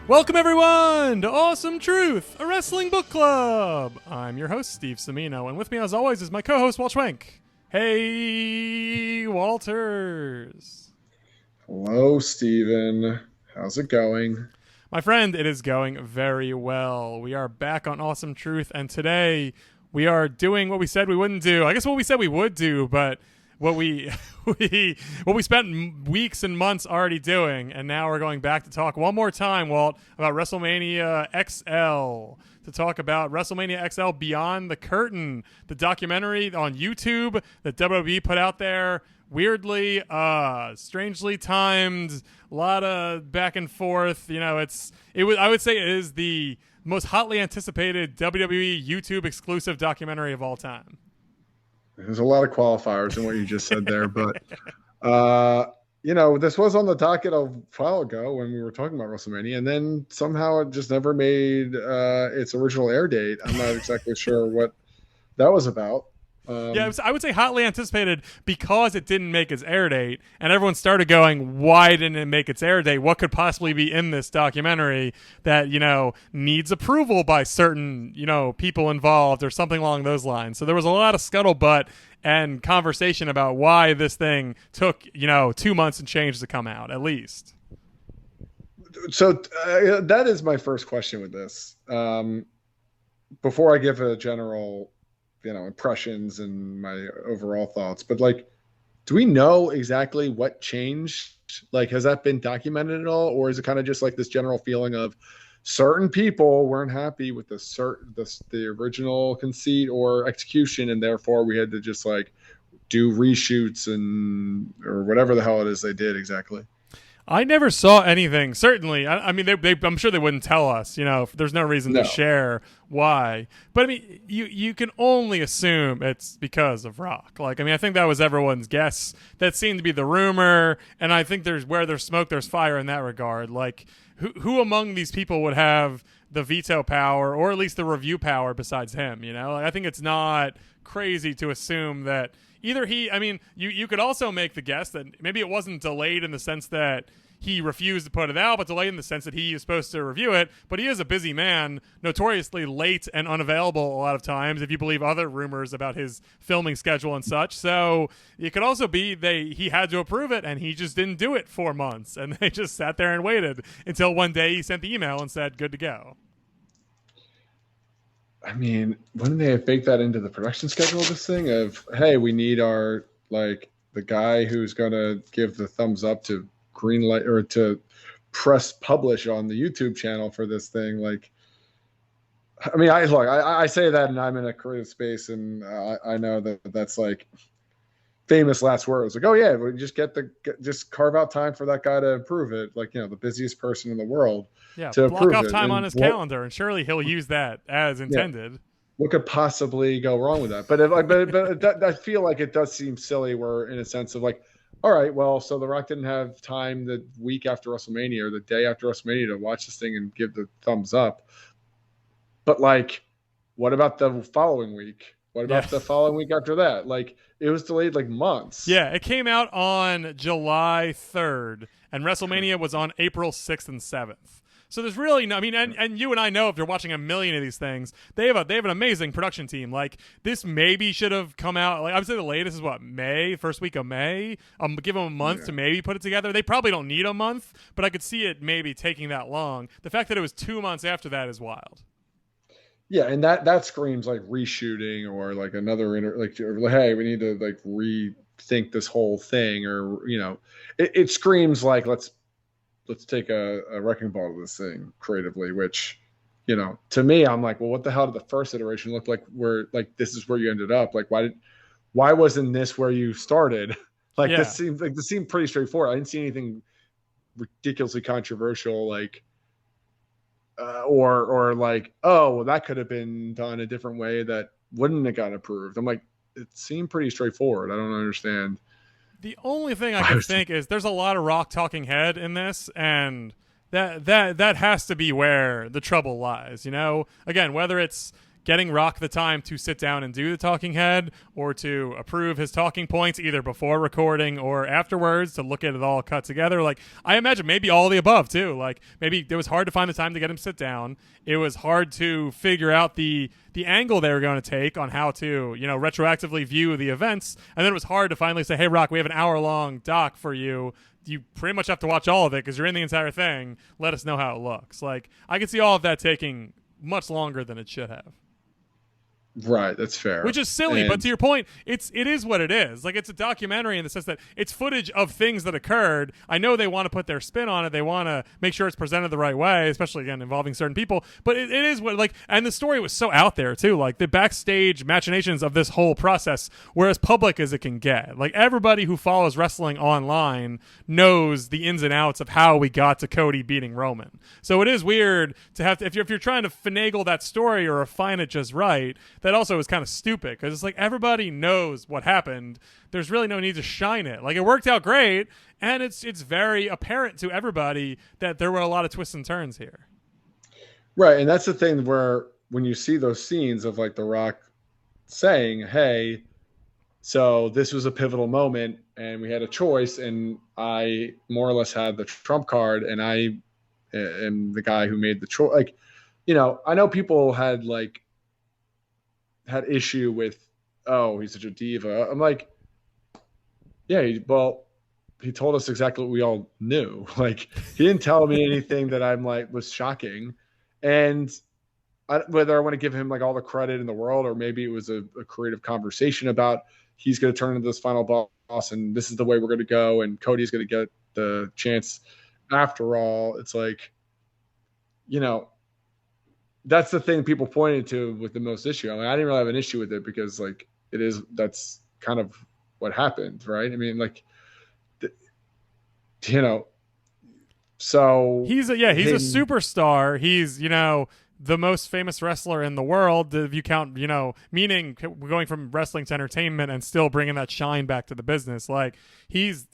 Welcome, everyone, to Awesome Truth, a wrestling book club. I'm your host, Steve Semino, and with me, as always, is my co-host, Walt Schwenk. Hey, Walters. Hello, Steven. How's it going? My friend, it is going very well. We are back on Awesome Truth, and today we are doing what we said we wouldn't do. I guess what we said we would do, but what we what we spent weeks and months already doing, and now we're going back to talk one more time, Walt, about WrestleMania XL. To talk about WrestleMania XL Beyond the Curtain, the documentary on YouTube that WWE put out there. Weirdly, strangely timed, a lot of back and forth. You know, I would say it is the most hotly anticipated WWE YouTube exclusive documentary of all time. There's a lot of qualifiers in what you just said there, but this was on the docket a while ago when we were talking about WrestleMania, and then somehow it just never made its original air date. I'm not exactly sure what that was about. I would say hotly anticipated because it didn't make its air date, and everyone started going, why didn't it make its air date? What could possibly be in this documentary that, needs approval by certain, people involved or something along those lines? So there was a lot of scuttlebutt and conversation about why this thing took, 2 months and change to come out, at least. So that is my first question with this. Before I give a general impressions and my overall thoughts, but do we know exactly what changed? Has that been documented at all, or is it kind of just like this general feeling of certain people weren't happy with the original conceit or execution, and therefore we had to just do reshoots or whatever the hell it is they did exactly? I never saw anything. Certainly, I mean, I'm sure they wouldn't tell us. There's no reason to share why. But I mean, you can only assume it's because of Rock. I think that was everyone's guess. That seemed to be the rumor, and I think where there's smoke, there's fire in that regard. Who among these people would have the veto power, or at least the review power, besides him? I think it's not crazy to assume that. Either you could also make the guess that maybe it wasn't delayed in the sense that he refused to put it out, but delayed in the sense that he is supposed to review it. But he is a busy man, notoriously late and unavailable a lot of times, if you believe other rumors about his filming schedule and such. So it could also be he had to approve it, and he just didn't do it for months, and they just sat there and waited until one day he sent the email and said, good to go. I mean, wouldn't they have baked that into the production schedule of this thing of, hey, we need our, the guy who's going to give the thumbs up to green light or to press publish on the YouTube channel for this thing? I say that, and I'm in a creative space, and I know that that's famous last words. Oh yeah, we just just carve out time for that guy to approve it. The busiest person in the world. Yeah, to block off time on his calendar, and surely he'll use that as intended. Yeah. What could possibly go wrong with that? But I feel like it does seem silly. Where in a sense of all right, well, so The Rock didn't have time the week after WrestleMania or the day after WrestleMania to watch this thing and give the thumbs up. But what about the following week? What about the following week after that? It was delayed months. Yeah, it came out on July 3rd, and WrestleMania was on April 6th and 7th. So there's really no, and you and I know, if you're watching a million of these things, they have an amazing production team. This maybe should have come out, I would say the latest is May, first week of May. Give them a month to maybe put it together. They probably don't need a month, but I could see it maybe taking that long. The fact that it was 2 months after that is wild. Yeah, and that screams reshooting or another hey, we need to rethink this whole thing, or it screams let's take a wrecking ball to this thing creatively, which, to me, I'm well, what the hell did the first iteration look like where this is where you ended up? Why wasn't this where you started? This seemed pretty straightforward. I didn't see anything ridiculously controversial, oh, well, that could have been done a different way that wouldn't have gotten approved. I'm it seemed pretty straightforward. I don't understand. The only thing I can think is there's a lot of Rock talking head in this, and that has to be where the trouble lies. Again, whether it's getting Rock the time to sit down and do the talking head or to approve his talking points either before recording or afterwards to look at it all cut together. Like, I imagine maybe all of the above too. Like, maybe it was hard to find the time to get him sit down. It was hard to figure out the angle they were going to take on how to, retroactively view the events. And then it was hard to finally say, hey, Rock, we have an hour-long doc for you. You pretty much have to watch all of it because you're in the entire thing. Let us know how it looks. Like, I could see all of that taking much longer than it should have. Right, that's fair. Which is silly, but to your point, it is what it is. Like, it's a documentary in the sense that it's footage of things that occurred. I know they want to put their spin on it. They want to make sure it's presented the right way, especially, again, involving certain people. But it is what, like, and the story was so out there, too. Like, the backstage machinations of this whole process were as public as it can get. Like, everybody who follows wrestling online knows the ins and outs of how we got to Cody beating Roman. So it is weird to have to, if you're trying to finagle that story or refine it just right, that also is kind of stupid because it's like everybody knows what happened. There's really no need to shine it. Like, it worked out great, and it's very apparent to everybody that there were a lot of twists and turns here. Right, and that's the thing where when you see those scenes of like The Rock saying, "Hey, so this was a pivotal moment, and we had a choice, and I more or less had the trump card, and I am the guy who made the choice." Like, I know people had issue with, oh, he's such a diva. I'm like, yeah, he told us exactly what we all knew. Like, he didn't tell me anything that I'm like was shocking. And whether I want to give him like all the credit in the world, or maybe it was a creative conversation about he's going to turn into this final boss and this is the way we're going to go and Cody's going to get the chance. After all, it's like, that's the thing people pointed to with the most issue. I mean, I didn't really have an issue with it because like that's kind of what happened, right? I mean, like, so he's a superstar. He's, the most famous wrestler in the world, if you count, meaning going from wrestling to entertainment and still bringing that shine back to the business. Like, he is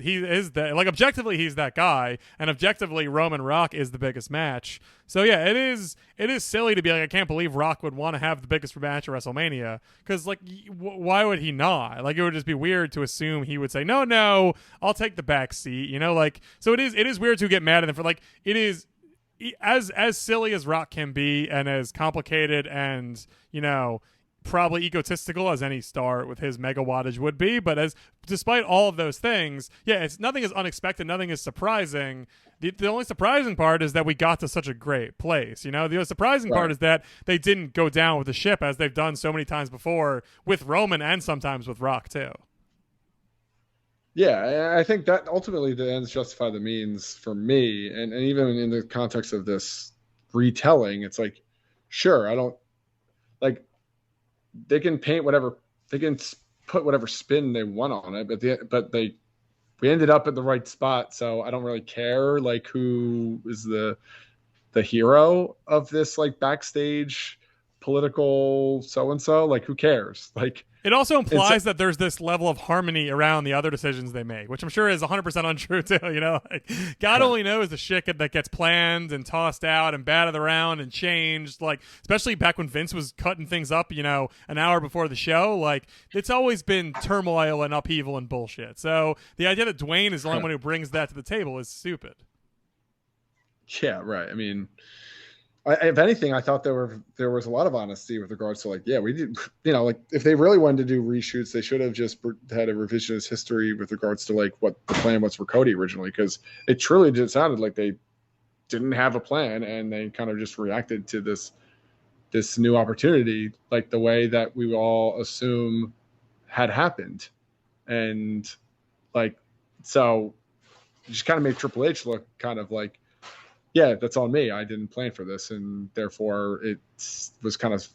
that, like, objectively he's that guy, and objectively Roman Rock is the biggest match. So yeah, it is silly to be like, I can't believe Rock would want to have the biggest match at WrestleMania, because like, why would he not? Like, it would just be weird to assume he would say, no, I'll take the back seat, like, so it is weird to get mad at him for, like, it is as silly as Rock can be and as complicated and, probably egotistical as any star with his mega wattage would be. But despite all of those things, yeah, nothing is unexpected. Nothing is surprising. The only surprising part is that we got to such a great place. The surprising part is that they didn't go down with the ship as they've done so many times before with Roman and sometimes with Rock too. Yeah, I think that ultimately the ends justify the means for me. And even in the context of this retelling, it's like, sure, I don't like, they can paint whatever, they can put whatever spin they want on it, but we ended up at the right spot. So I don't really care like who is the hero of this like backstage political so-and-so, like, who cares? Like, it also implies that there's this level of harmony around the other decisions they make, which I'm sure is 100% untrue too. Like, God only knows the shit that gets planned and tossed out and batted around and changed. Like, especially back when Vince was cutting things up, an hour before the show. Like, it's always been turmoil and upheaval and bullshit. So the idea that Dwayne is the only one who brings that to the table is stupid. Yeah, right. I mean, if anything, I thought there was a lot of honesty with regards to like, yeah, we did, like, if they really wanted to do reshoots, they should have just had a revisionist history with regards to like what the plan was for Cody originally, because it truly did sounded like they didn't have a plan and they kind of just reacted to this new opportunity, like the way that we all assume had happened, and like, so it just kind of made Triple H look kind of like, yeah, that's on me. I didn't plan for this, and therefore it was kind of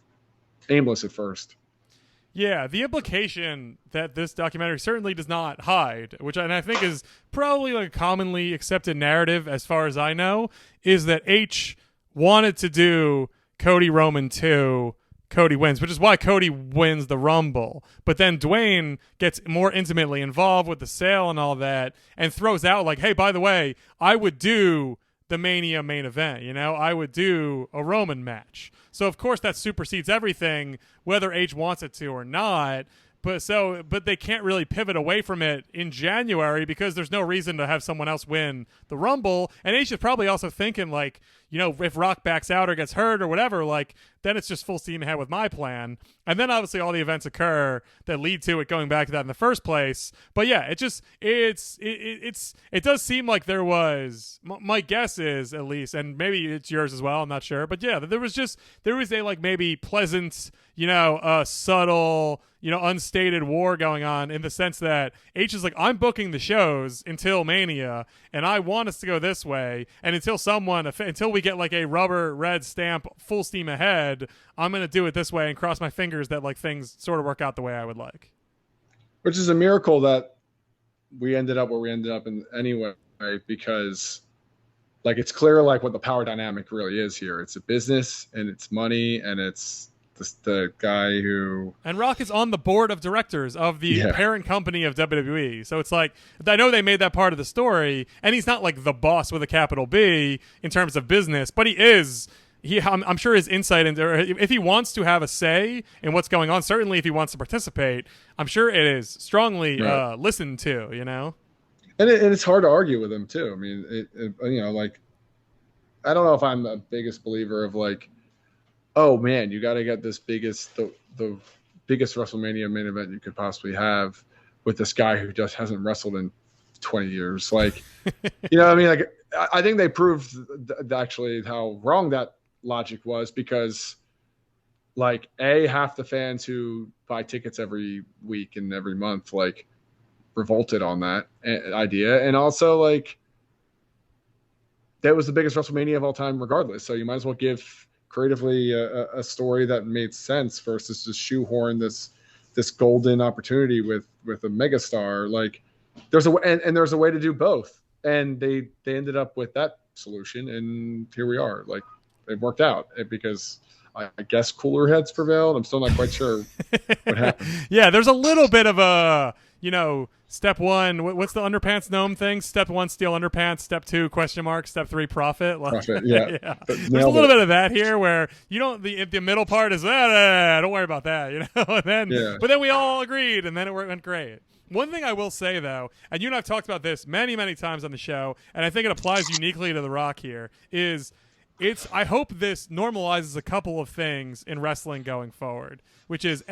aimless at first. Yeah, the implication that this documentary certainly does not hide, which I think is probably like a commonly accepted narrative as far as I know, is that H wanted to do Cody Roman 2, Cody wins, which is why Cody wins the Rumble. But then Dwayne gets more intimately involved with the sale and all that and throws out like, hey, by the way, I would do the Mania main event. I would do a Roman match. So of course that supersedes everything, whether H wants it to or not. But they can't really pivot away from it in January because there's no reason to have someone else win the Rumble. And H is probably also thinking like, if Rock backs out or gets hurt or whatever, like then it's just full steam ahead with my plan. And then obviously all the events occur that lead to it going back to that in the first place. But yeah, it does seem like there was, my guess is at least, and maybe it's yours as well, I'm not sure. But yeah, there was a like maybe pleasant, subtle, unstated war going on in the sense that H is like, I'm booking the shows until Mania and I want us to go this way. And until we get like a rubber red stamp full steam ahead, I'm going to do it this way and cross my fingers that like things sort of work out the way I would like. Which is a miracle that we ended up where we ended up in anyway, because like it's clear like what the power dynamic really is here. It's a business and it's money and it's the guy who... And Rock is on the board of directors of the parent company of WWE. So it's like, I know they made that part of the story, and he's not like the boss with a capital B in terms of business, but he is... I'm sure his insight into, if he wants to have a say in what's going on, certainly if he wants to participate, I'm sure it is strongly listened to, And it's hard to argue with him too. I mean, like, I don't know if I'm the biggest believer of like, oh man, you got to get the biggest WrestleMania main event you could possibly have with this guy who just hasn't wrestled in 20 years. Like, I mean, like, I think they proved actually how wrong that logic was, because like half the fans who buy tickets every week and every month, like revolted on that idea. And also like, that was the biggest WrestleMania of all time regardless. So you might as well give creatively a story that made sense versus just shoehorn this golden opportunity with a megastar. Like there's a way to do both, and they ended up with that solution, and here we are. Like it worked out because I guess cooler heads prevailed. I'm still not quite sure what happened. Yeah, there's a little bit of a step one, what's the underpants gnome thing? Step one, steal underpants. Step two, question mark. Step three, profit. Profit, yeah. Yeah. There's a little bit of that here where the middle part is, don't worry about that, and then, but then we all agreed, and then it went great. One thing I will say, though, and you and I have talked about this many, many times on the show, and I think it applies uniquely to The Rock here, is I hope this normalizes a couple of things in wrestling going forward, which is,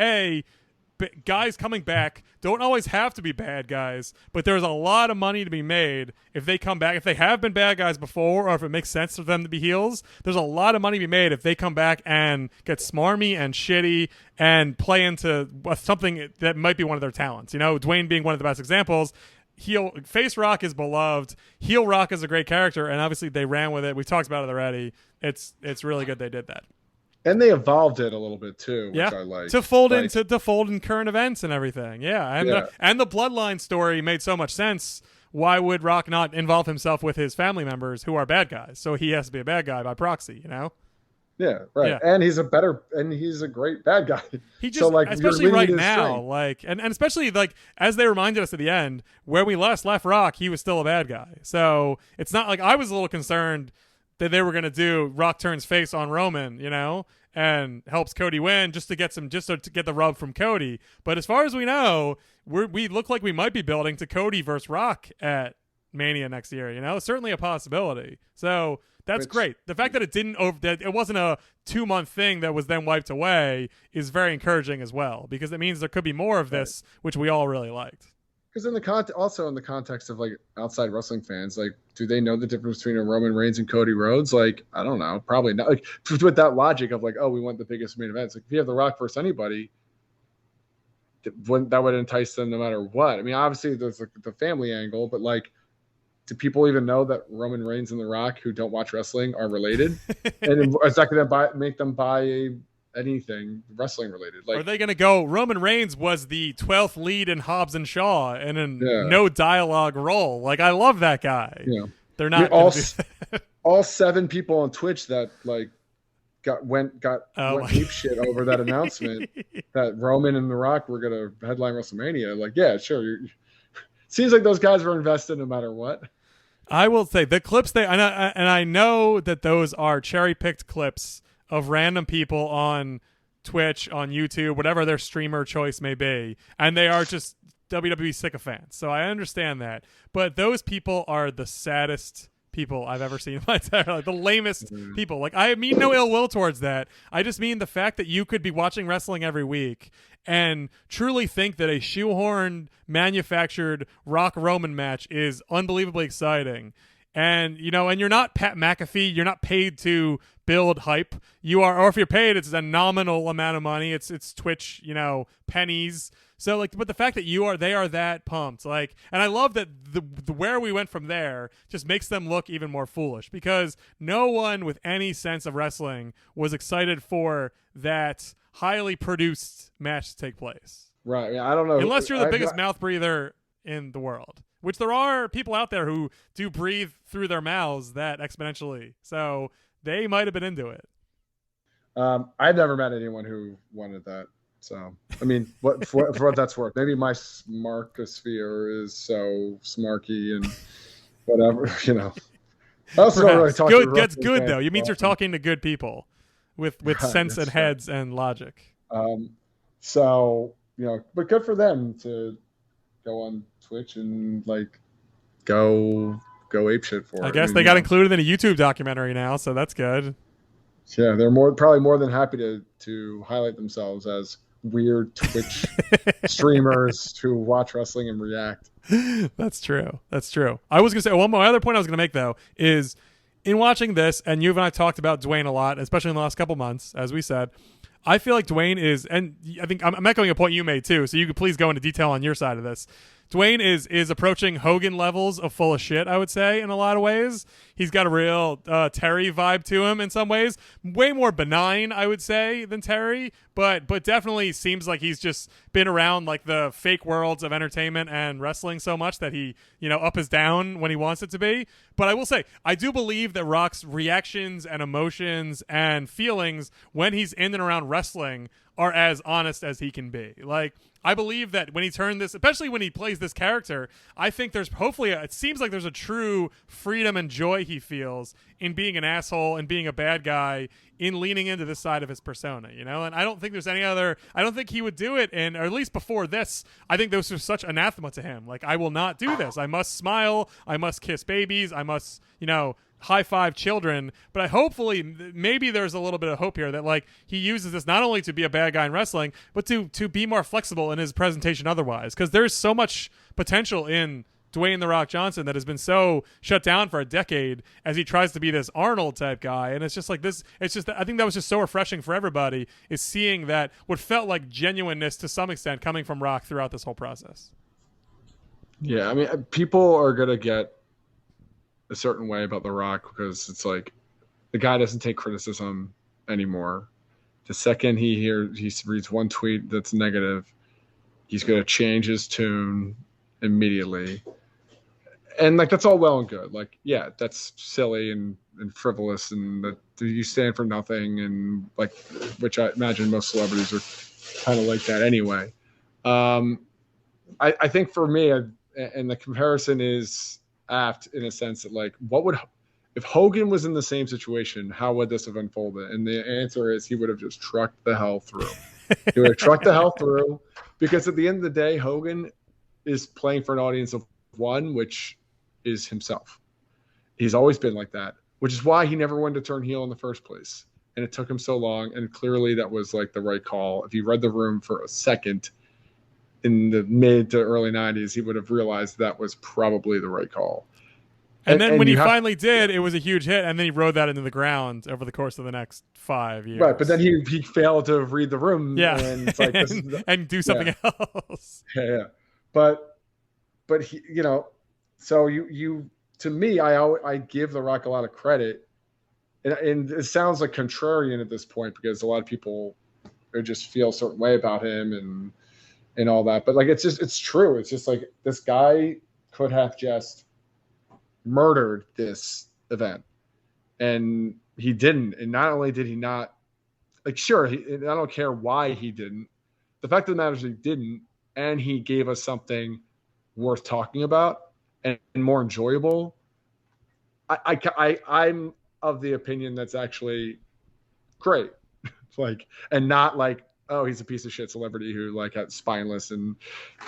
guys coming back don't always have to be bad guys, but there's a lot of money to be made if they come back. If they have been bad guys before, or if it makes sense for them to be heels, there's a lot of money to be made if they come back and get smarmy and shitty and play into something that might be one of their talents. Dwayne being one of the best examples. Face Rock is beloved. Heel Rock is a great character, and obviously they ran with it. We talked about it already. It's really good they did that. And they evolved it a little bit too, which I like. To fold in current events and everything. Yeah. And the bloodline story made so much sense. Why would Rock not involve himself with his family members who are bad guys? So he has to be a bad guy by proxy, Yeah, right. Yeah. And he's a great bad guy. He just, so, like, especially right now, like, and especially like as they reminded us at the end, where we left Rock, he was still a bad guy. So it's not like I was a little concerned that they were going to do Rock turns face on Roman, and helps Cody win just to get the rub from Cody. But as far as we know, we look like we might be building to Cody versus Rock at Mania next year. Certainly a possibility. So that's great. The fact that it wasn't a 2-month thing that was then wiped away is very encouraging as well, because it means there could be more of this, which we all really liked. Because also in the context of like outside wrestling fans, like, do they know the difference between a Roman Reigns and Cody Rhodes? Like, I don't know, probably not. Like with that logic of like, oh, we want the biggest main events. Like if you have The Rock versus anybody, that would entice them no matter what. I mean, obviously there's like the family angle, but like, do people even know that Roman Reigns and The Rock, who don't watch wrestling, are related? And is that going to make them buy anything wrestling related? Like, are they going to go, Roman Reigns was the 12th lead in Hobbs and Shaw in a no dialogue role? Like, I love that guy. Yeah. They're not all 7 people on Twitch that like went deep shit over that announcement that Roman and The Rock were going to headline WrestleMania. Like, yeah, sure. Seems like those guys were invested no matter what. I will say the clips and I know that those are cherry picked clips of random people on Twitch, on YouTube, whatever their streamer choice may be, and they are just WWE sycophants. So I understand that, but those people are the saddest people I've ever seen in my entire life. The lamest people. Like, I mean no ill will towards that. I just mean the fact that you could be watching wrestling every week and truly think that a shoehorned, manufactured Rock Roman match is unbelievably exciting. And and you're not Pat McAfee. You're not paid to build hype. You are, or if you're paid, it's a nominal amount of money. It's Twitch, pennies. So like, but the fact that they are that pumped, like, and I love that the where we went from there just makes them look even more foolish, because no one with any sense of wrestling was excited for that highly produced match to take place. Right. I don't know. Unless you're the biggest mouth breather in the world, which there are people out there who do breathe through their mouths that exponentially. So they might have been into it. I've never met anyone who wanted that. So, I mean, for what that's worth, maybe my smarkosphere is so smarky and whatever, I also don't really talk good. to That's good though. It means you're talking to good people with Right, sense and that's heads and logic. So, but good for them to go on Twitch and like go ape shit for it. I guess they got included in a YouTube documentary now, so that's good. Yeah, they're probably more than happy to highlight themselves as weird Twitch streamers who watch wrestling and react. That's true. I was gonna say one more other point I was gonna make though is in watching this, and you and I talked about Dwayne a lot, especially in the last couple months, as we said. I feel like Dwayne is, and I think I'm echoing a point you made too, so you could please go into detail on your side of this. Dwayne is approaching Hogan levels of full of shit, I would say, in a lot of ways. He's got a real Terry vibe to him in some ways. Way more benign, I would say, than Terry, but definitely seems like he's just been around like the fake worlds of entertainment and wrestling so much that he, up is down when he wants it to be. But I will say, I do believe that Rock's reactions and emotions and feelings when he's in and around wrestling are as honest as he can be. Like, I believe that when he turned this, especially when he plays this character, I think there's it seems like there's a true freedom and joy he feels in being an asshole and being a bad guy, in leaning into this side of his persona, and I don't think there's I don't think he would do it, or at least before this, I think this was such anathema to him. Like, I will not do this. I must smile. I must kiss babies. I must, high five children. But hopefully maybe there's a little bit of hope here that like he uses this not only to be a bad guy in wrestling, but to be more flexible in his presentation otherwise, because there's so much potential in Dwayne "The Rock" Johnson that has been so shut down for a decade as he tries to be this Arnold type guy. And it's just like this, it's just, I think that was just so refreshing for everybody, is seeing that what felt like genuineness to some extent coming from Rock throughout this whole process. Yeah, I mean, people are gonna get a certain way about The Rock because it's like the guy doesn't take criticism anymore. The second he reads one tweet that's negative, he's going to change his tune immediately. And like, that's all well and good. Like, yeah, that's silly and frivolous, and that you stand for nothing, and like, which I imagine most celebrities are kind of like that anyway. I think for me, and the comparison is apt in a sense that like, if Hogan was in the same situation, how would this have unfolded? And the answer is he would have just trucked the hell through. He would have trucked the hell through, because at the end of the day, Hogan is playing for an audience of one, which is himself. He's always been like that, which is why he never wanted to turn heel in the first place. And it took him so long. And clearly that was like the right call. If you read the room for a second in the mid to early 90s, he would have realized that was probably the right call. And then when he finally did, it was a huge hit, and then he rode that into the ground over the course of the next 5 years. Right, but then he failed to read the room, and it's like, and do something else. Yeah. But he, so you to me, I give The Rock a lot of credit, and it sounds like contrarian at this point because a lot of people just feel a certain way about him and all that. But like, it's true. It's just like, this guy could have just murdered this event, and he didn't. And not only did he not, like, sure, I don't care why he didn't. The fact of the matter is he didn't, and he gave us something worth talking about and more enjoyable I'm of the opinion that's actually great. Like, and not like, oh, he's a piece of shit celebrity who like had spineless and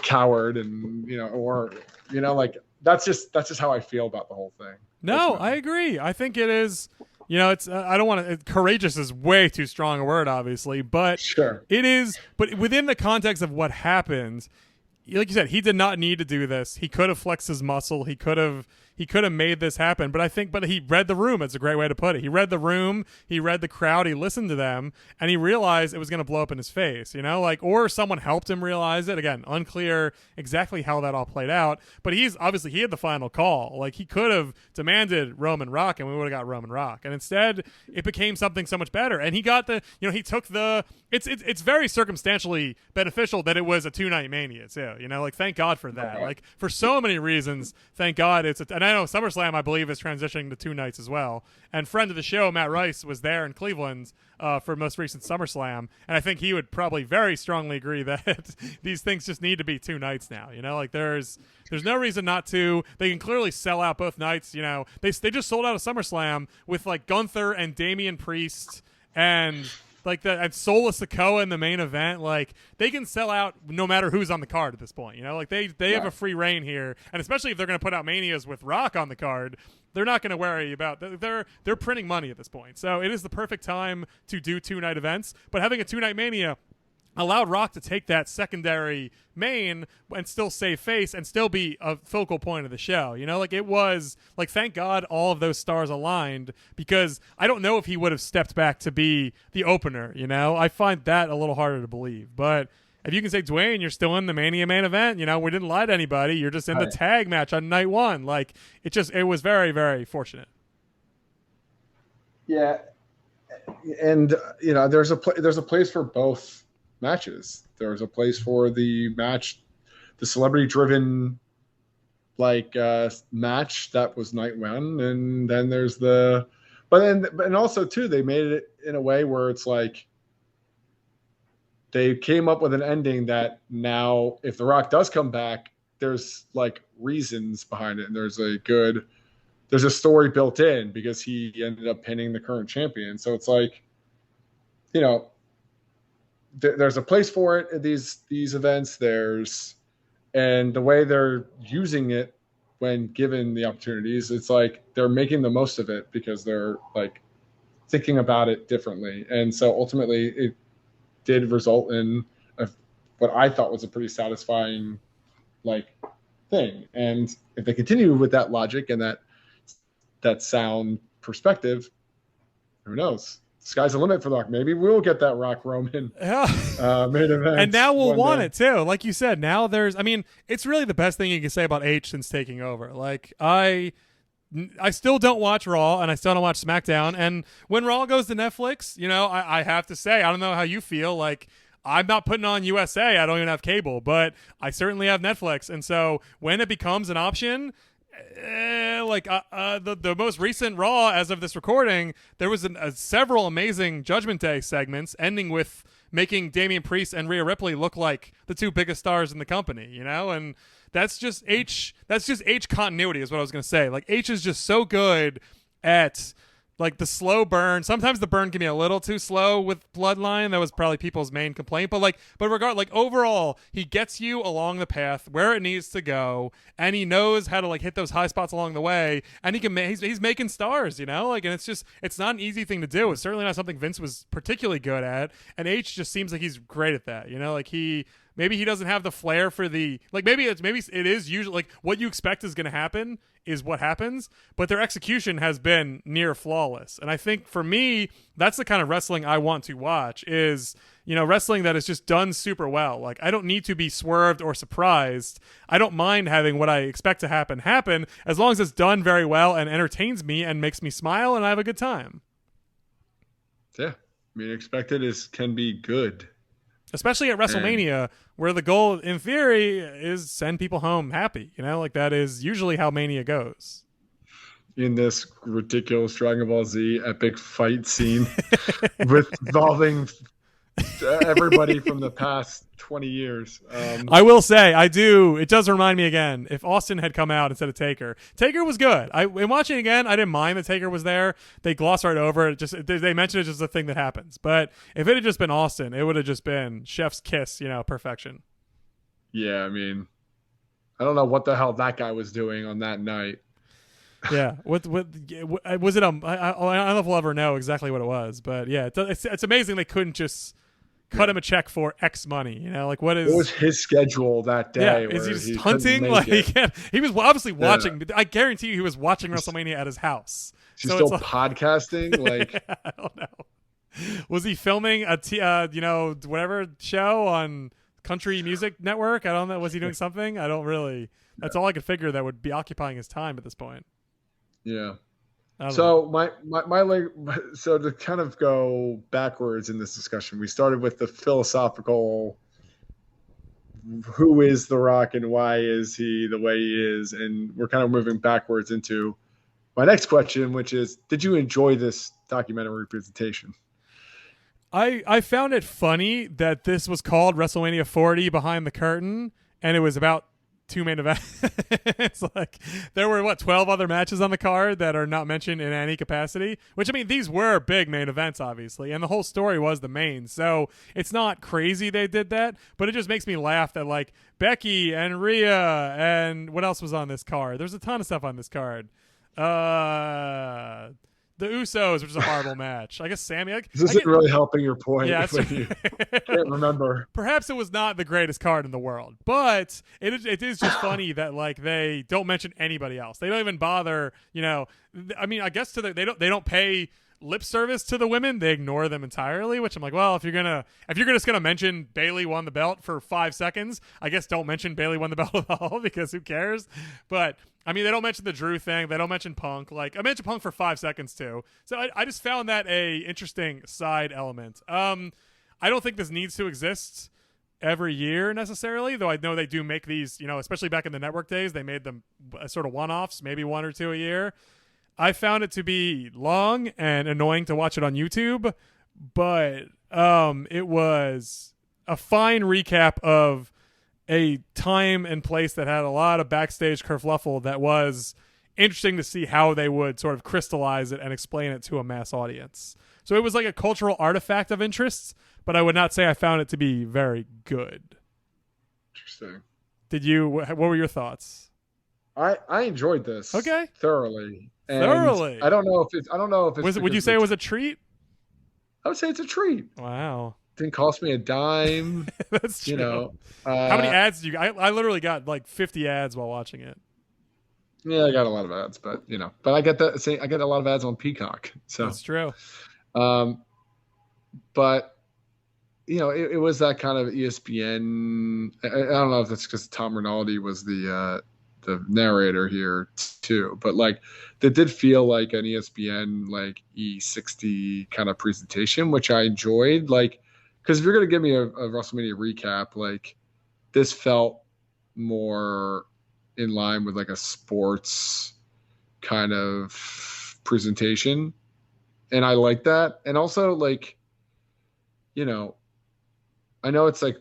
coward, and or like that's just how I feel about the whole thing. No, I Ultimately, agree. I think it is. It's I don't want to. Courageous is way too strong a word, obviously, but sure. it is. But within the context of what happened, like you said, he did not need to do this. He could have flexed his muscle. He could have made this happen. But he read the room. It's a great way to put it. He read the room. He read the crowd. He listened to them, and he realized it was going to blow up in his face. Or someone helped him realize it. Again, unclear exactly how that all played out. But he had the final call. Like, he could have demanded Roman Rock, and we would have got Roman Rock. And instead, it became something so much better. And he got he took the. It's very circumstantially beneficial that it was a 2-night Mania too. Thank God for that. Like, for so many reasons, thank God and I know SummerSlam, I believe, is transitioning to 2 nights as well. And friend of the show, Matt Rice, was there in Cleveland for most recent SummerSlam, and I think he would probably very strongly agree that these things just need to be 2 nights now. There's no reason not to. They can clearly sell out both nights. They just sold out a SummerSlam with like Gunther and Damian Priest and and Solo Sikoa in the main event. Like, they can sell out no matter who's on the card at this point. They have a free reign here, and especially if they're going to put out Manias with Rock on the card, they're not going to worry about. They're printing money at this point, so it is the perfect time to do 2-night events. But having a 2-night Mania allowed Rock to take that secondary main and still save face and still be a focal point of the show. It was like, thank God all of those stars aligned, because I don't know if he would have stepped back to be the opener. I find that a little harder to believe. But if you can say, Dwayne, you're still in the Mania main event, we didn't lie to anybody. You're just in the tag match on night 1. Like, it was very, very fortunate. Yeah, and there's a place for both matches. There's a place for the match, the celebrity-driven match that was night 1, and then there's and also too, they made it in a way where it's like they came up with an ending that now, if The Rock does come back, there's like reasons behind it, and there's a story built in because he ended up pinning the current champion. So it's like, there's a place for it at these events. And the way they're using it when given the opportunities, it's like they're making the most of it because they're like thinking about it differently. And so ultimately, it did result in what I thought was a pretty satisfying thing. And if they continue with that logic and that sound perspective, who knows? Sky's the limit for The Rock. Maybe we'll get that Rock Roman main event. And now we'll want it too. Like you said, now it's really the best thing you can say about H since taking over. Like, I still don't watch Raw, and I still don't watch SmackDown. And when Raw goes to Netflix, I have to say, I don't know how you feel. Like, I'm not putting on USA. I don't even have cable, but I certainly have Netflix. And so when it becomes an option, the most recent Raw as of this recording, there was several amazing Judgment Day segments ending with making Damian Priest and Rhea Ripley look like the 2 biggest stars in the company, and that's just H continuity is what I was going to say. Like, H is just so good at like the slow burn. Sometimes the burn can be a little too slow with Bloodline. That was probably people's main complaint. But overall, he gets you along the path where it needs to go, and he knows how to hit those high spots along the way. And he's making stars, and it's not an easy thing to do. It's certainly not something Vince was particularly good at. And H just seems like he's great at that. Maybe he doesn't have the flair for maybe it is usually what you expect is going to happen is what happens, but their execution has been near flawless. And I think for me, that's the kind of wrestling I want to watch is, wrestling that is just done super well. Like, I don't need to be swerved or surprised. I don't mind having what I expect to happen as long as it's done very well and entertains me and makes me smile and I have a good time. Yeah. I mean, expected can be good. Especially at WrestleMania, where the goal, in theory, is send people home happy. That is usually how Mania goes. In this ridiculous Dragon Ball Z epic fight scene with involving everybody from the past 20 years. I will say, I do. It does remind me again. If Austin had come out instead of Taker, Taker was good. In watching it again, I didn't mind that Taker was there. They gloss right over it. Just they mentioned it just a thing that happens. But if it had just been Austin, it would have just been chef's kiss. Perfection. Yeah, I mean, I don't know what the hell that guy was doing on that night. Yeah, what was it? I don't know if we'll ever know exactly what it was, but yeah, it's amazing they couldn't just cut him a check for X money. Like what was his schedule that day? Yeah, is he just hunting? Like he was obviously watching. I guarantee you, he was watching WrestleMania at his house. He's so still podcasting. Like I don't know. Was he filming a whatever show on Country Music Network? I don't know. Was he doing something? I don't really. That's all I could figure that would be occupying his time at this point. Yeah. So so to kind of go backwards in this discussion, we started with the philosophical, who is The Rock and why is he the way he is? And we're kind of moving backwards into my next question, which is, did you enjoy this documentary presentation? I found it funny that this was called WrestleMania 40 Behind the Curtain, and it was about two main events. It's like there were 12 other matches on the card that are not mentioned in any capacity, which I mean these were big main events obviously, and the whole story was the main, so it's not crazy they did that, but it just makes me laugh that like Becky and Rhea and what else was on this card. There's a ton of stuff on this card. The Usos, which is a horrible match. I guess Sammy. This isn't really helping your point. Yeah, you can't remember. Perhaps it was not the greatest card in the world, but it is just funny that like they don't mention anybody else. They don't even bother. I mean, I guess they don't pay lip service to the women. They ignore them entirely, which I'm like, well, if you're just gonna mention Bayley won the belt for 5 seconds, I guess don't mention Bayley won the belt at all, because who cares? But I mean, they don't mention the Drew thing. They don't mention Punk. Like I mentioned Punk for 5 seconds too. So I just found that a interesting side element. I don't think this needs to exist every year necessarily, though I know they do make these, especially back in the network days, they made them sort of one-offs, maybe 1 or 2 a year. I found it to be long and annoying to watch it on YouTube, but it was a fine recap of a time and place that had a lot of backstage kerfluffle that was interesting to see how they would sort of crystallize it and explain it to a mass audience. So it was like a cultural artifact of interest, but I would not say I found it to be very good. Interesting. What were your thoughts? I enjoyed this. Okay. Thoroughly. And thoroughly. I don't know if it's would you say it was a treat? I would say it's a treat. Wow. Didn't cost me a dime. That's true. How many ads did you? I literally got like 50 ads while watching it. Yeah, I got a lot of ads, but I get I get a lot of ads on Peacock. So that's true. But it was that kind of ESPN. I don't know if that's because Tom Rinaldi was the narrator here too, but like that did feel like an ESPN like E60 kind of presentation, which I enjoyed. Like, because if you're gonna give me a WrestleMania recap, like this felt more in line with like a sports kind of presentation, and I like that. And also like, I know it's like,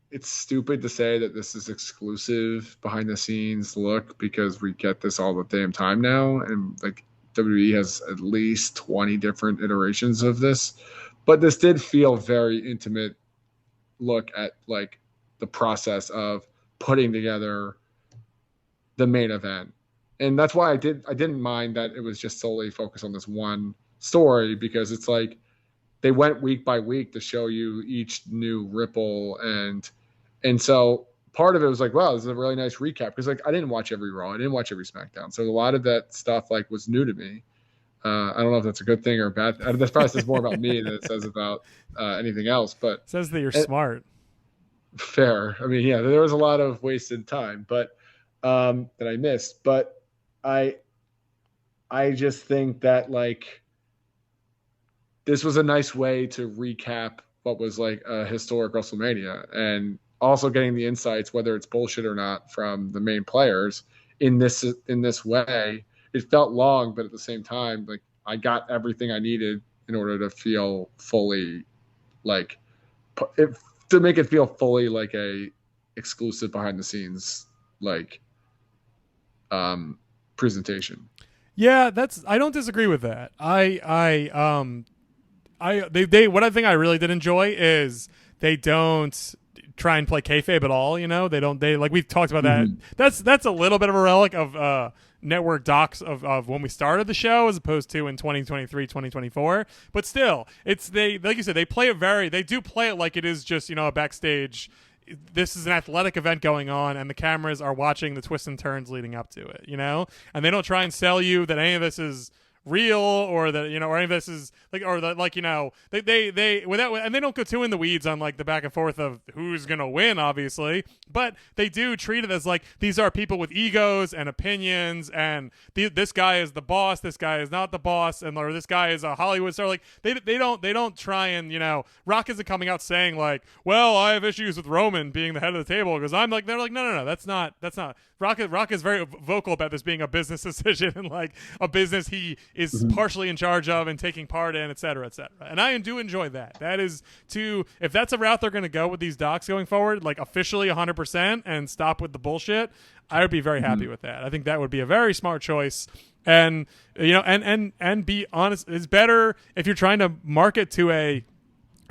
it's stupid to say that this is exclusive behind the scenes look, because we get this all the damn time now. And like WWE has at least 20 different iterations of this, but this did feel very intimate look at like the process of putting together the main event. And that's why I didn't mind that it was just solely focused on this one story, because it's like they went week by week to show you each new ripple. And so part of it was like, wow, this is a really nice recap, because like I didn't watch every Raw, I didn't watch every SmackDown, so a lot of that stuff like was new to me. I don't know if that's a good thing or a bad. That probably says more about me than it says about anything else. But it says that you're smart. Fair. I mean, yeah, there was a lot of wasted time, but that I missed. But I just think that like this was a nice way to recap what was like a historic WrestleMania, and also getting the insights, whether it's bullshit or not, from the main players in this way. It felt long, but at the same time, like I got everything I needed in order to feel fully like to make it feel fully like a exclusive behind the scenes like presentation. Yeah, I don't disagree with that. They what I think I really did enjoy is they don't try and play kayfabe at all. You know, they like we've talked about that. Mm-hmm. That's a little bit of a relic of network docs of when we started the show as opposed to in 2023 2024, but still it's they like you said they do play it like it is just, you know, a backstage. This is an athletic event going on and the cameras are watching the twists and turns leading up to it, you know, and they don't try and sell you that any of this is real or that, you know, or any of this is like, or that, like, you know, they without, and they don't go too in the weeds on like the back and forth of who's gonna win, obviously, but they do treat it as like these are people with egos and opinions, and this guy is the boss, this guy is not the boss, and or this guy is a Hollywood star. Like they don't try and, you know, Rock isn't coming out saying like, well, I have issues with Roman being the head of the table because I'm like, they're like, no, that's not Rock is very vocal about this being a business decision and like a business he is partially in charge of and taking part in, et cetera, et cetera. And I do enjoy that. That is if that's a route they're going to go with these docs going forward, like officially 100% and stop with the bullshit, I would be very happy with that. I think that would be a very smart choice. And, you know, and be honest, it's better if you're trying to market to a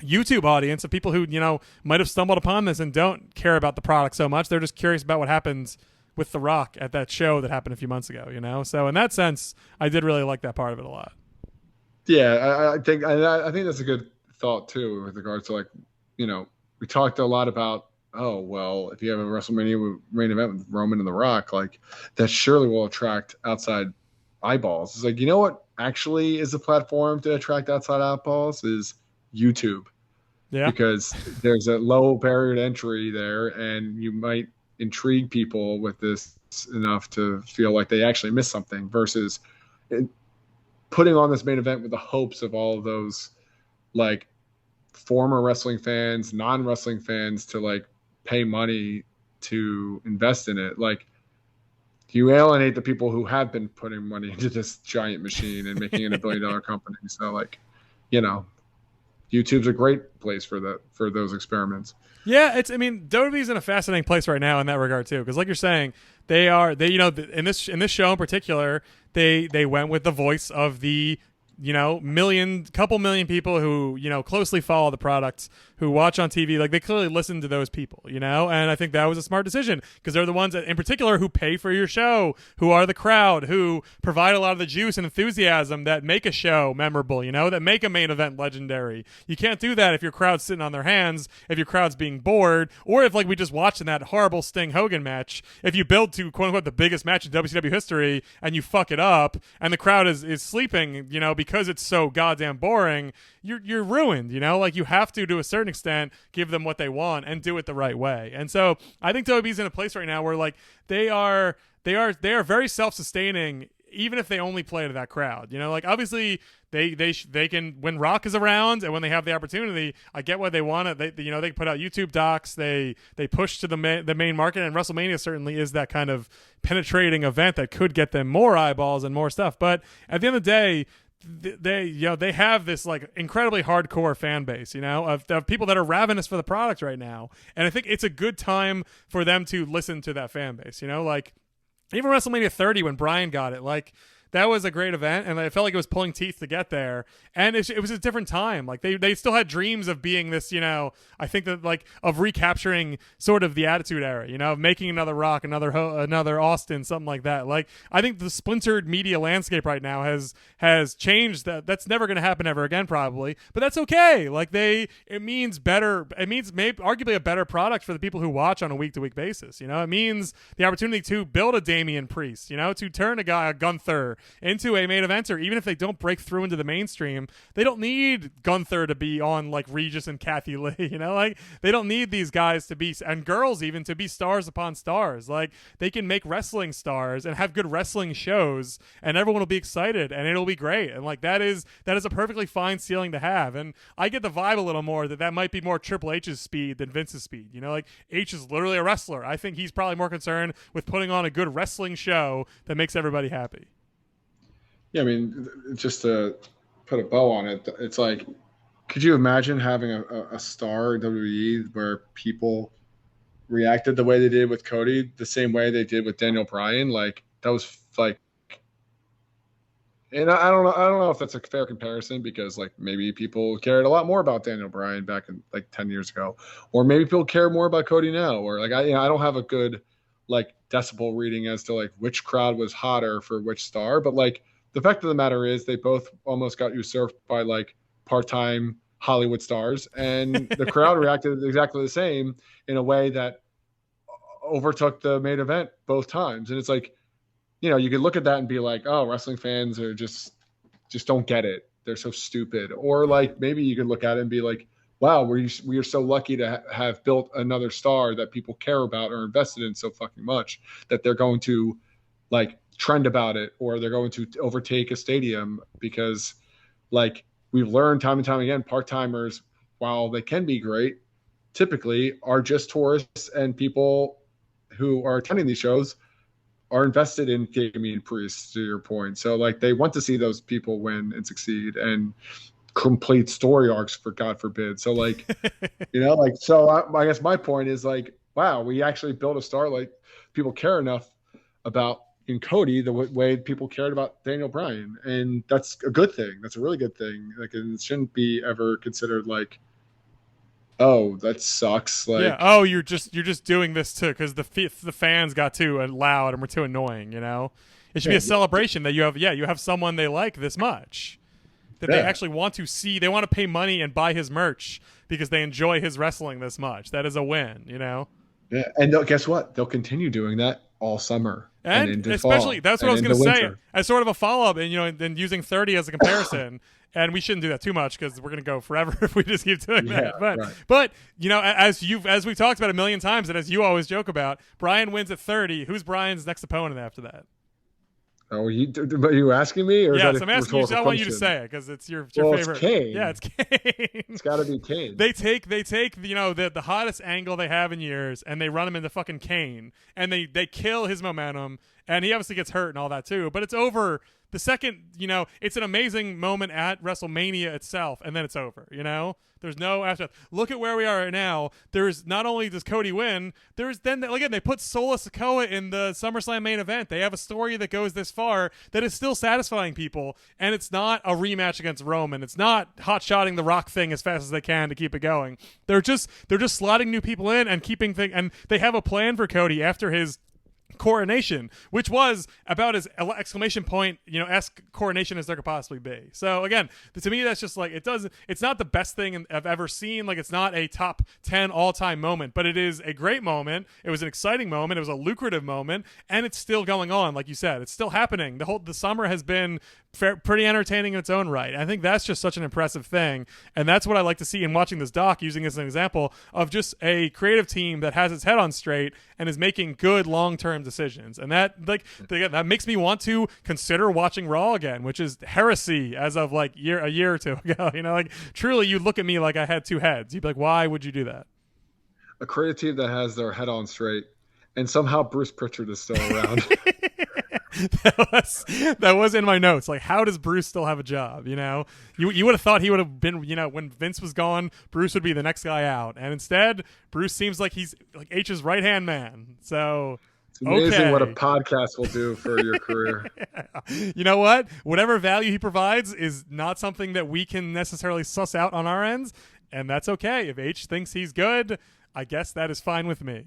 YouTube audience of people who, you know, might have stumbled upon this and don't care about the product so much. They're just curious about what happens with The Rock at that show that happened a few months ago, you know? So in that sense, I did really like that part of it a lot. Yeah, I think that's a good thought too with regards to, like, you know, we talked a lot about, oh, well, if you have a WrestleMania main event with Roman and The Rock, like that surely will attract outside eyeballs. It's like, you know what actually is a platform to attract outside eyeballs is YouTube. Yeah. Because there's a low barrier to entry there, and you might intrigue people with this enough to feel like they actually missed something versus putting on this main event with the hopes of all of those like former wrestling fans, non-wrestling fans to like pay money to invest in it. Like you alienate the people who have been putting money into this giant machine and making it $1 billion company. So like, you know, YouTube's a great place for those experiments. Yeah, I mean, WWE's in a fascinating place right now in that regard too, because like you're saying, they you know, in this show in particular, they went with the voice of the, you know, couple million people who, you know, closely follow the products, who watch on TV. Like they clearly listen to those people, you know, and I think that was a smart decision because they're the ones that, in particular, who pay for your show, who are the crowd, who provide a lot of the juice and enthusiasm that make a show memorable, you know, that make a main event legendary. You can't do that if your crowd's sitting on their hands, if your crowd's being bored, or if, like we just watched in that horrible Sting Hogan match, if you build to quote unquote the biggest match in WCW history and you fuck it up and the crowd is sleeping, you know, because it's so goddamn boring, you're ruined, you know? Like you have to a certain extent give them what they want and do it the right way. And so I think WWE's in a place right now where like they are very self-sustaining even if they only play to that crowd. You know, like obviously they can, when Rock is around and when they have the opportunity, I get what they want. They, you know, they put out YouTube docs, they push to the main market, and WrestleMania certainly is that kind of penetrating event that could get them more eyeballs and more stuff. But at the end of the day, they have this like incredibly hardcore fan base, you know, of people that are ravenous for the product right now, and I think it's a good time for them to listen to that fan base, you know, like even WrestleMania 30 when Bryan got it, like that was a great event, and I felt like it was pulling teeth to get there. And it was a different time. Like they still had dreams of being this, you know, I think that like of recapturing sort of the Attitude Era, you know, of making another Rock, another Austin, something like that. Like I think the splintered media landscape right now has changed. That's never going to happen ever again, probably. But that's okay. Like it means better. It means maybe arguably a better product for the people who watch on a week to week basis. You know, it means the opportunity to build a Damian Priest, you know, to turn a Gunther into a main eventer, even if they don't break through into the mainstream. They don't need Gunther to be on like Regis and Kathy Lee, you know, like they don't need these guys to be, and girls even, to be stars upon stars. Like they can make wrestling stars and have good wrestling shows, and everyone will be excited and it'll be great. And like that is a perfectly fine ceiling to have. And I get the vibe a little more that might be more Triple H's speed than Vince's speed. You know, like H is literally a wrestler. I think he's probably more concerned with putting on a good wrestling show that makes everybody happy. Yeah, I mean, just to put a bow on it, it's like Could you imagine having a star in WWE where people reacted the way they did with Cody, the same way they did with Daniel Bryan? Like that was like, and I don't know. I don't know if that's a fair comparison because like maybe people cared a lot more about Daniel Bryan back in like 10 years ago, or maybe people care more about Cody now, or like I don't have a good like decibel reading as to like which crowd was hotter for which star, but like the fact of the matter is they both almost got usurped by like part-time Hollywood stars, and the crowd reacted exactly the same in a way that overtook the main event both times, and it's like you could look at that and be like, oh, wrestling fans are just don't get it. They're so stupid. Or like maybe you could look at it and be like, wow, we are so lucky to have built another star that people care about or invested in so fucking much that they're going to like trend about it, or they're going to overtake a stadium because like we've learned time and time again, part-timers, while they can be great, typically are just tourists, and people who are attending these shows are invested in Damian Priest, to your point. So like they want to see those people win and succeed and complete story arcs, for God forbid. So like, like, so I guess my point is like, wow, we actually built a star. Like people care enough about in Cody the way people cared about Daniel Bryan. And that's a good thing. That's a really good thing. Like it shouldn't be ever considered like, oh, that sucks. Like, yeah. Oh, you're just doing this too because the fans got too loud and were too annoying. It should be a celebration that you have someone they like this much, that they actually want to see. They want to pay money and buy his merch because they enjoy his wrestling this much. That is a win. Yeah, and guess what? They'll continue doing that all summer. And especially fall, that's what I was going to say as sort of a follow up, and using 30 as a comparison. And we shouldn't do that too much because we're going to go forever if we just keep doing that. But as we've talked about a million times, and as you always joke about, Bryan wins at 30. Who's Bryan's next opponent after that? Oh, are you asking me? Or yes, I'm asking you. I want you to say it because it's your favorite. It's Kane. Yeah, it's Kane. It's got to be Kane. They take the hottest angle they have in years, and they run him into fucking Kane, and they kill his momentum, and he obviously gets hurt and all that too. But it's over. The second, it's an amazing moment at WrestleMania itself, and then it's over, There's no aftermath. Look at where we are right now. There's not only does Cody win, there's then, again, they put Solo Sikoa in the SummerSlam main event. They have a story that goes this far that is still satisfying people, and it's not a rematch against Roman. It's not hot-shotting the Rock thing as fast as they can to keep it going. They're just slotting new people in and keeping things, and they have a plan for Cody after his coronation, which was about as exclamation point esque coronation as there could possibly be. So again, to me, that's just like it's not the best thing I've ever seen. Like it's not a top 10 all-time moment, but it is a great moment. It was an exciting moment. It was a lucrative moment, and it's still going on. Like you said, it's still happening. The summer has been pretty entertaining in its own right. I think that's just such an impressive thing, and that's what I like to see in watching this doc, using as an example of just a creative team that has its head on straight and is making good long-term decisions. And that that makes me want to consider watching Raw again, which is heresy as of like a year or two ago. Like truly you'd look at me like I had two heads. You'd be like, why would you do that? A creative team that has their head on straight, and somehow Bruce Pritchard is still around. that was in my notes. Like, how does Bruce still have a job? You would have thought he would have been, when Vince was gone, Bruce would be the next guy out, and instead Bruce seems like he's like H's right hand man. So it's amazing what a podcast will do for your career. You know what? Whatever value he provides is not something that we can necessarily suss out on our ends, and that's okay. If H thinks he's good, I guess that is fine with me.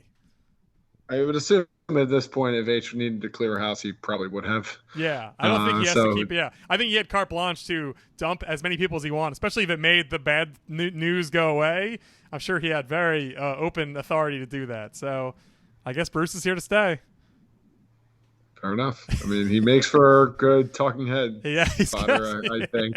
I would assume at this point, if H needed to clear a house, he probably would have. Yeah, I don't think he has to keep. Yeah, I think he had carte blanche to dump as many people as he wanted, especially if it made the bad news go away. I'm sure he had very open authority to do that. So, I guess Bruce is here to stay. Fair enough. I mean, he makes for a good talking head. Yeah, fodder, I think.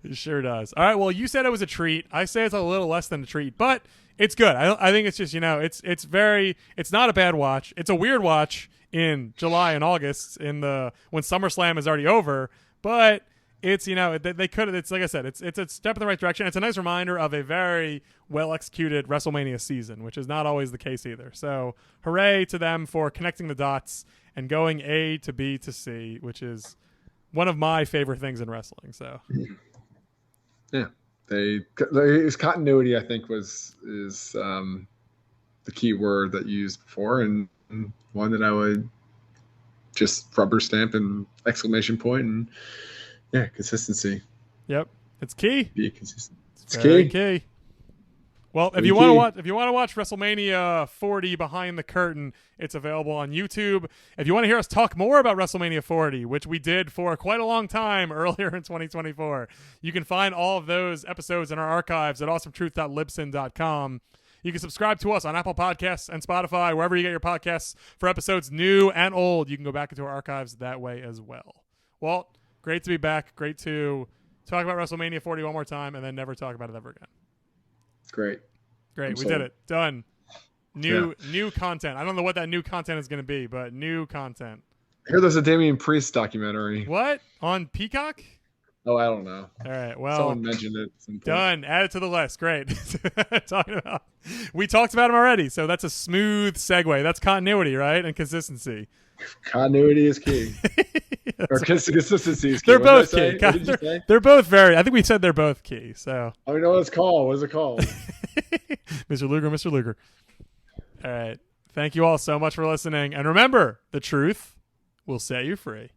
He sure does. All right. Well, you said it was a treat. I say it's a little less than a treat, but it's good. I think it's just, it's not a bad watch. It's a weird watch in July and August when SummerSlam is already over, but it's, they could have, it's like I said, it's a step in the right direction. It's a nice reminder of a very well executed WrestleMania season, which is not always the case either. So hooray to them for connecting the dots and going A to B to C, which is one of my favorite things in wrestling. So Yeah, his continuity, I think, is the key word that you used before, and one that I would just rubber stamp and exclamation point, and yeah, consistency. Yep, it's key. Be consistent. It's It's very key. key. Well, It's very key. if you want to watch WrestleMania 40 behind the curtain, it's available on YouTube. If you want to hear us talk more about WrestleMania 40, which we did for quite a long time earlier in 2024, you can find all of those episodes in our archives at awesometruth.libsyn.com. You can subscribe to us on Apple Podcasts and Spotify, wherever you get your podcasts, for episodes new and old. You can go back into our archives that way as well. Walt, great to be back. Great to talk about WrestleMania 40 one more time and then never talk about it ever again. Great. We did it. Done. New content. I don't know what that new content is going to be, but new content. I hear there's a Damian Priest documentary. What? On Peacock? Oh, I don't know. All right. Well, someone mentioned it. Done. Add it to the list. Great. We talked about him already, so that's a smooth segue. That's continuity, right? And consistency. Continuity is key. Or consistency is key. They're both key. They're both very. I think we said they're both key. So I know what it's called. What is it called? Mr. Luger. All right. Thank you all so much for listening, and remember, the truth will set you free.